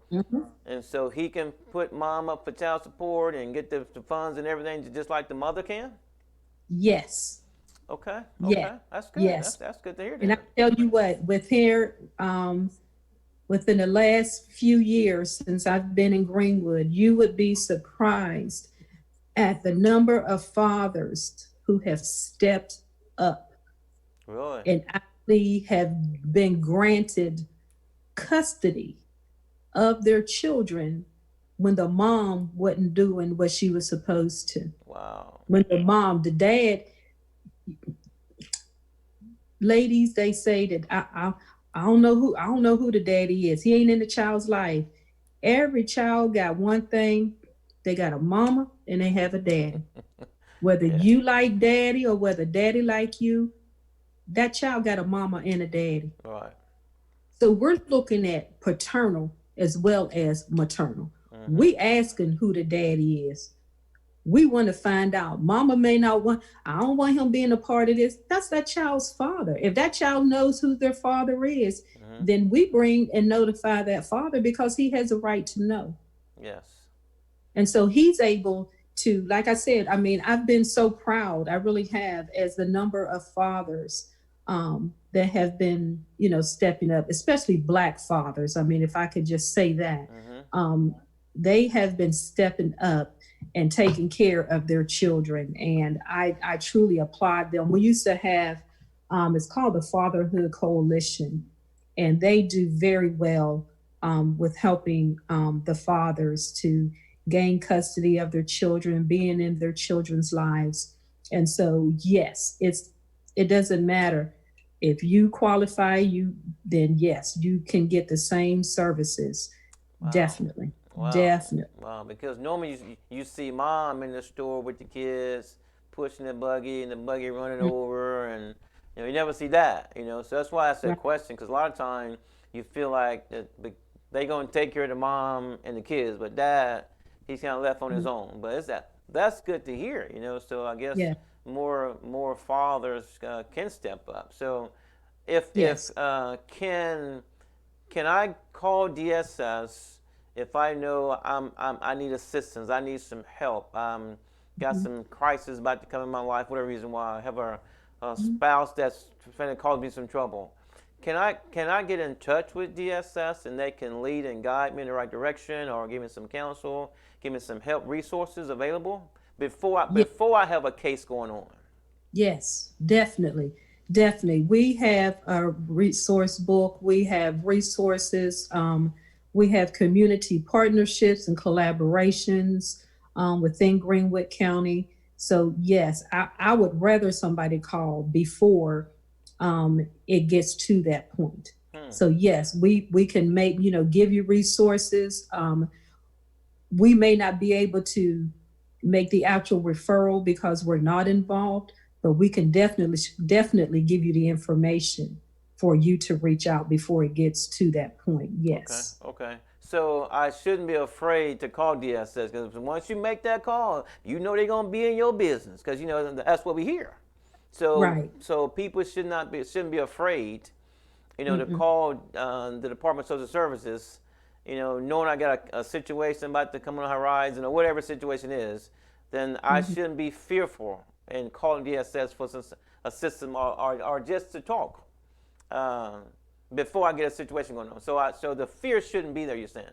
so he can put mom up for child support and get the funds and everything just like the mother can? Yes. Okay. Yeah. That's good. Yes. That's good to hear. And I tell you what, within the last few years since I've been in Greenwood, you would be surprised at the number of fathers who have stepped up. Really? And actually have been granted custody of their children when the mom wasn't doing what she was supposed to. Wow. When the dad, ladies, they say that I don't know who the daddy is. He ain't in the child's life. Every child got one thing. They got a mama and they have a daddy. Whether you like daddy or whether daddy like you, that child got a mama and a daddy. Right. So we're looking at paternal as well as maternal. We asking who the daddy is. We want to find out. Mama may not want, I don't want him being a part of this. That's that child's father. If that child knows who their father is, then we bring and notify that father because he has a right to know. Yes. And so he's able, to, like I said, I mean, I've been so proud, I really have, as the number of fathers that have been, stepping up, especially Black fathers. I mean, if I could just say that, they have been stepping up and taking care of their children. And I truly applaud them. We used to have, it's called the Fatherhood Coalition, and they do very well with helping the fathers to gain custody of their children, being in their children's lives. And so, yes, it doesn't matter if you qualify, then yes, you can get the same services. Wow. Definitely. Wow. Definitely. Wow. Because normally you see mom in the store with the kids pushing the buggy and the buggy running over, and you never see that. So that's why I asked that question, because a lot of times you feel like that they gonna take care of the mom and the kids, but dad, he's kind of left on his own. But that's good to hear. So I guess more fathers can step up. So if can I call DSS if I know I need assistance, I need some help, got some crisis about to come in my life, whatever reason why I have a spouse that's trying to cause me some trouble? Can I get in touch with DSS and they can lead and guide me in the right direction, or give me some counsel, give me some help, resources available before I have a case going on? Yes, definitely. Definitely. We have a resource book. We have resources. We have community partnerships and collaborations within Greenwood County. So yes, I would rather somebody call before it gets to that point. So yes, we can make, give you resources. We may not be able to make the actual referral because we're not involved, but we can definitely give you the information for you to reach out before it gets to that point. Yes. Okay. So I shouldn't be afraid to call DSS, because once you make that call, they're gonna be in your business, because that's what we hear. So so people shouldn't be afraid, to call the Department of Social Services, knowing I got a situation about to come on the horizon, or whatever situation is, then I shouldn't be fearful in calling DSS for some assistance, or just to talk before I get a situation going on. So the fear shouldn't be there, you're saying?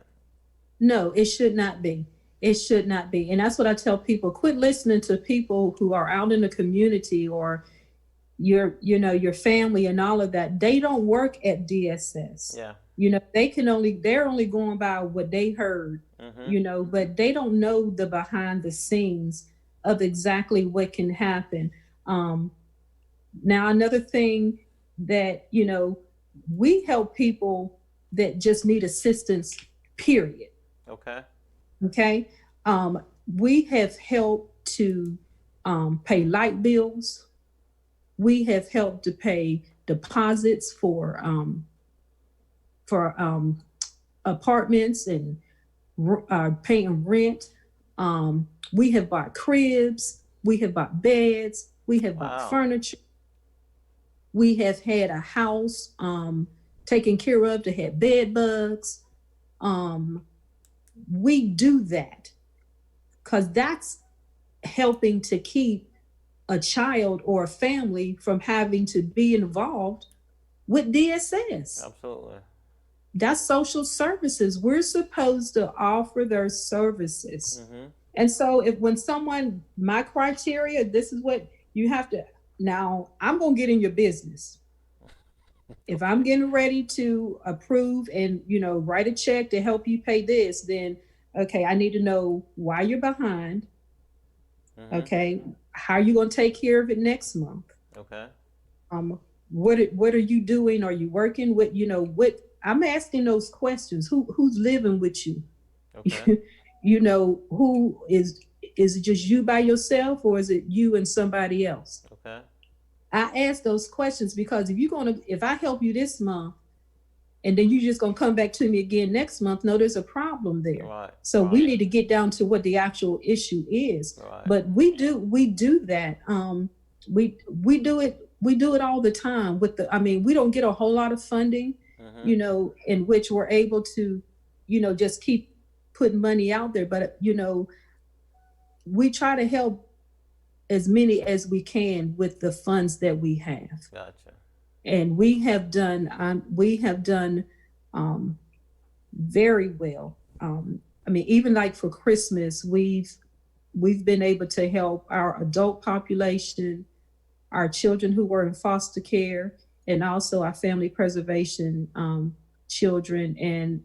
No, it should not be. It should not be. And that's what I tell people. Quit listening to people who are out in the community, or your family and all of that. They don't work at DSS. Yeah. They're only going by what they heard, but they don't know the behind the scenes of exactly what can happen. Now, another thing that, we help people that just need assistance, period. Okay. We have helped to pay light bills. We have helped to pay deposits for apartments and paying rent. We have bought cribs. We have bought beds. We have bought furniture. We have had a house taken care of that had bed bugs. We do that because that's helping to keep a child or a family from having to be involved with DSS. Absolutely. That's social services. We're supposed to offer those services. And so when my criteria, this is what you have to, now I'm going to get in your business. If I'm getting ready to approve and, write a check to help you pay this, then, okay, I need to know why you're behind. Okay. How are you going to take care of it next month? Okay. What are you doing? Are you working with, what I'm asking those questions? Who's living with you? Okay. Who is it just you by yourself, or is it you and somebody else? Okay. I ask those questions because if I help you this month and then you're just going to come back to me again next month, no, there's a problem there. Right. So we need to get down to what the actual issue is. Right. But we do that. We do it all the time we don't get a whole lot of funding, in which we're able to, just keep putting money out there. But, we try to help as many as we can with the funds that we have. Gotcha. And we have done very well. I mean, even like for Christmas, we've been able to help our adult population, our children who were in foster care, and also our family preservation children, and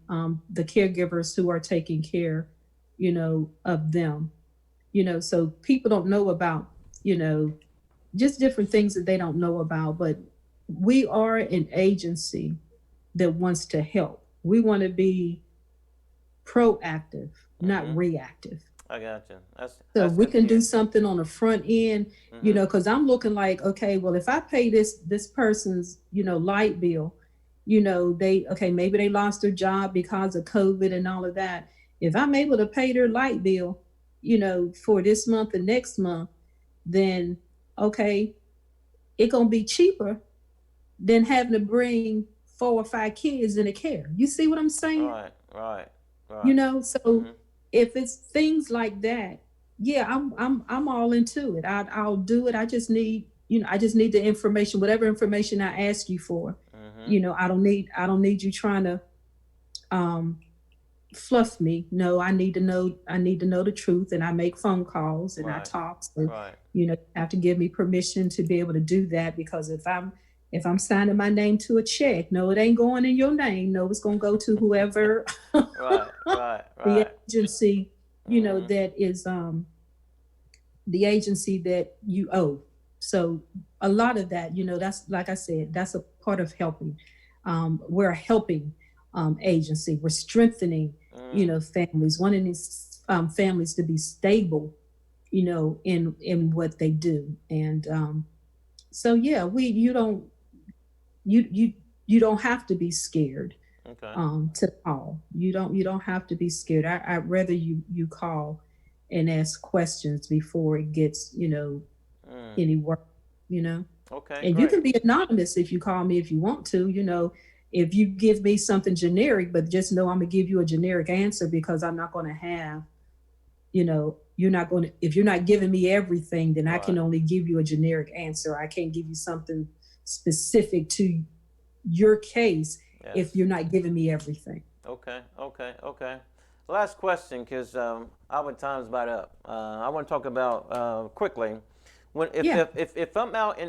the caregivers who are taking care, of them. So people don't know about, just different things that they don't know about. But we are an agency that wants to help. We want to be proactive, not reactive. I gotcha. So That's we good to can do hear. something on the front end, because I'm looking like, okay, well, if I pay this person's, light bill, maybe they lost their job because of COVID and all of that. If I'm able to pay their light bill, for this month and next month, then okay, it's gonna be cheaper than having to bring 4 or 5 kids in a care. You see what I'm saying? Right, right, You right. know, so if it's things like that, yeah, I'm all into it. I'll do it. I just need the information, whatever information I ask you for. I don't need you trying to um fluff me. No, I need to know the truth, and I make phone calls and I Right, talk. So, right. you have to give me permission to be able to do that, because if I'm signing my name to a check, no, it ain't going in your name. No, it's gonna go to whoever Right, right, the right. agency, Mm-hmm. that is the agency that you owe. So a lot of that, that's, like I said, that's a part of helping. We're a helping agency. We're strengthening, Mm. families, wanting these families to be stable, in what they do. And so yeah, we you don't have to be scared Okay. to call. You don't have to be scared. I'd rather you call and ask questions before it gets, Mm. any worse, you know. Okay, And you great. can be anonymous if you call me if you want to, if you give me something generic, but just know I'm gonna give you a generic answer, because I'm not gonna have, you're not going to, if you're not giving me everything, then I can Right. only give you a generic answer. I can't give you something specific to your case Yes. if you're not giving me everything. Okay, okay, okay. Last question, because our time's about up. I want to talk about quickly. When Yeah. if I'm out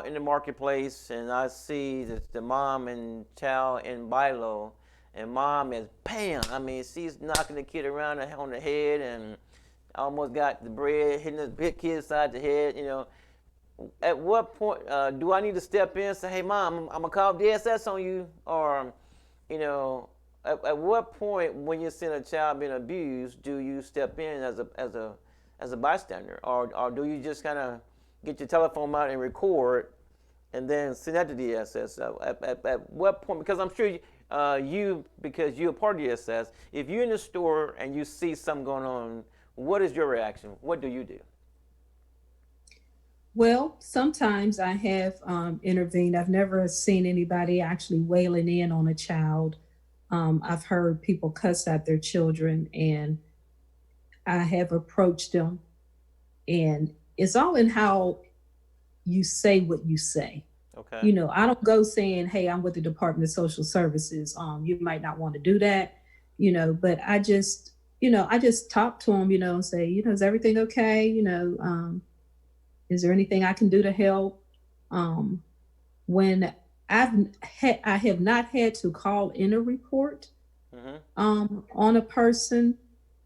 in the marketplace and I see the mom and child in Bilo, and mom is bam, I mean she's knocking the kid around on the head and almost got the bread hitting the big kid side the head. At what point do I need to step in and say, hey mom, I'm gonna call DSS on you, or you know, at what point when you're seeing a child being abused do you step in as a bystander, or do you just kind of get your telephone out and record and then send that to DSS? At what point? Because I'm sure because you're a part of DSS, if you're in the store and you see something going on, what is your reaction? What do you do? Well, sometimes I have intervened. I've never seen anybody actually wailing in on a child. I've heard people cuss at their children, and I have approached them. And it's all in how you say what you say. Okay. I don't go saying, "Hey, I'm with the Department of Social Services. You might not want to do that," but I just talk to them, and say, "Is everything okay? Is there anything I can do to help?" Um, when I have not had to call in a report Mm-hmm. on a person,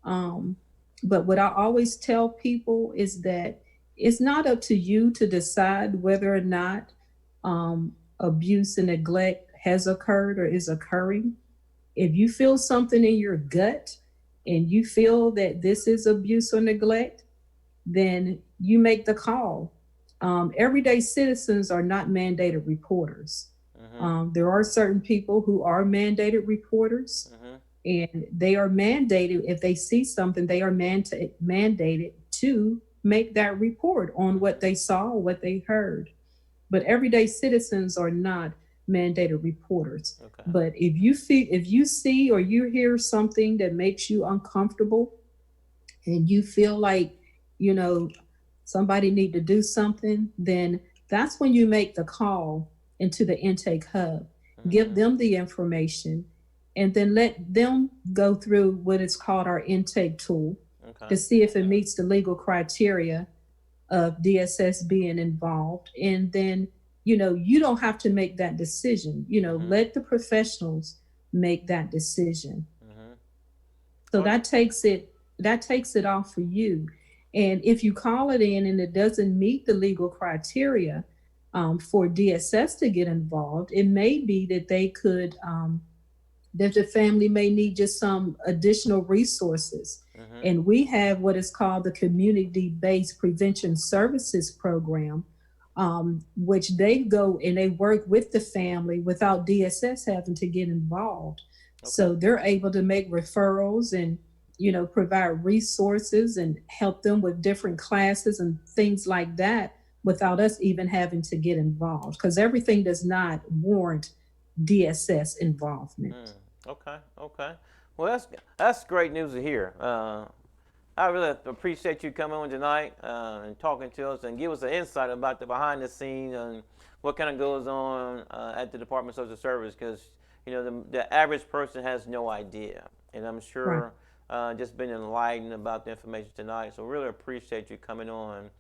um, but what I always tell people is that it's not up to you to decide whether or not abuse and neglect has occurred or is occurring. If you feel something in your gut and you feel that this is abuse or neglect, then you make the call. Everyday citizens are not mandated reporters. Mm-hmm. There are certain people who are mandated reporters, Mm-hmm. and they are mandated, if they see something, they are mandated to make that report on what they saw, what they heard. But everyday citizens are not mandated reporters. Okay. But if you see or you hear something that makes you uncomfortable, and you feel like you know, somebody need to do something, then that's when you make the call into the intake hub. Give them the information, and then let them go through what is called our intake tool to see if it meets the legal criteria of DSS being involved. And then, you don't have to make that decision. Let the professionals make that decision. So that takes it off for you. And if you call it in and it doesn't meet the legal criteria for DSS to get involved, it may be that that the family may need just some additional resources. And we have what is called the Community-Based Prevention Services Program, which they go and they work with the family without DSS having to get involved. So they're able to make referrals and, provide resources and help them with different classes and things like that without us even having to get involved, because everything does not warrant DSS involvement. Okay. Well, that's great news to hear. I really appreciate you coming on tonight and talking to us and give us an insight about the behind the scenes and what kind of goes on at the Department of Social Service, because the average person has no idea, and I'm sure just been enlightened about the information tonight. So really appreciate you coming on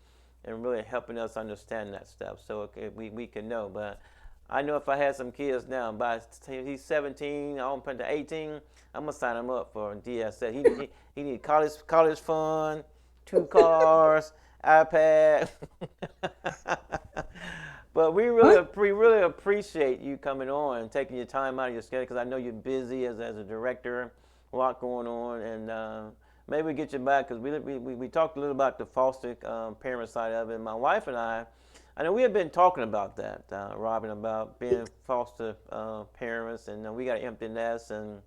and really helping us understand that stuff, so we can know. But I know if I had some kids now, by he's 17, I'm going to 18, I'm going to sign him up for DSS. He need college fund, 2 cars, iPad. But we really appreciate you coming on and taking your time out of your schedule, because I know you're busy as a director, a lot going on. And maybe we get you back, because we talked a little about the foster parent side of it. My wife and I know we have been talking about that, Robin, about being foster parents, and we got an empty nest, and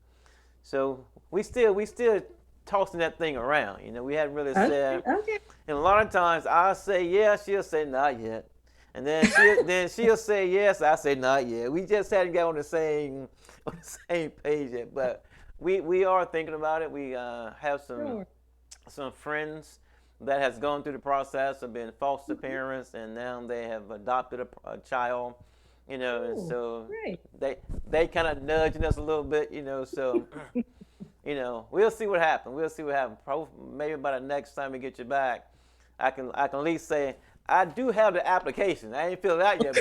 so we still tossing that thing around. We hadn't really said. Okay. And a lot of times I say yes, she'll say not yet, and then she'll say yes, I say not yet. We just hadn't got on the same page yet, but we are thinking about it. We have some friends that has gone through the process of being foster parents, and now they have adopted a child, and so they kind of nudging us a little bit, so we'll see what happens. Probably maybe by the next time we get you back, I can at least say I do have the application. I ain't filled it out yet,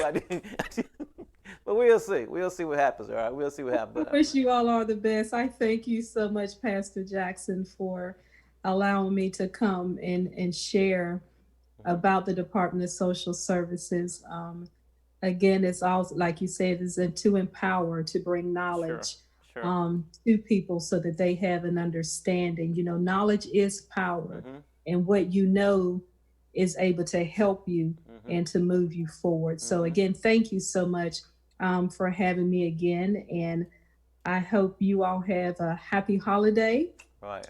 but we'll see what happens. All right, we'll see what happens. I wish you all are the best. I thank you so much, Pastor Jackson, for allowing me to come and share about the Department of Social Services. Again, it's all, like you said, is to empower, to bring knowledge to people so that they have an understanding. Knowledge is power, and what is able to help you and to move you forward. So again, thank you so much for having me again, and I hope you all have a happy holiday. Right.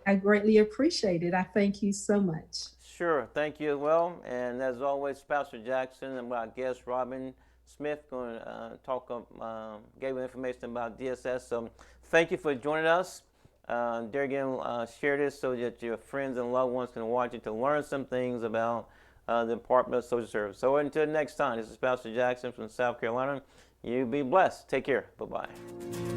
I greatly appreciate it. I thank you so much. Sure, thank you as well. And as always, Pastor Jackson and my guest Robin Smith going to gave information about DSS. So thank you for joining us. There again, share this so that your friends and loved ones can watch it to learn some things about the Department of Social Service. So until next time, this is Pastor Jackson from South Carolina. You be blessed. Take care. Bye-bye.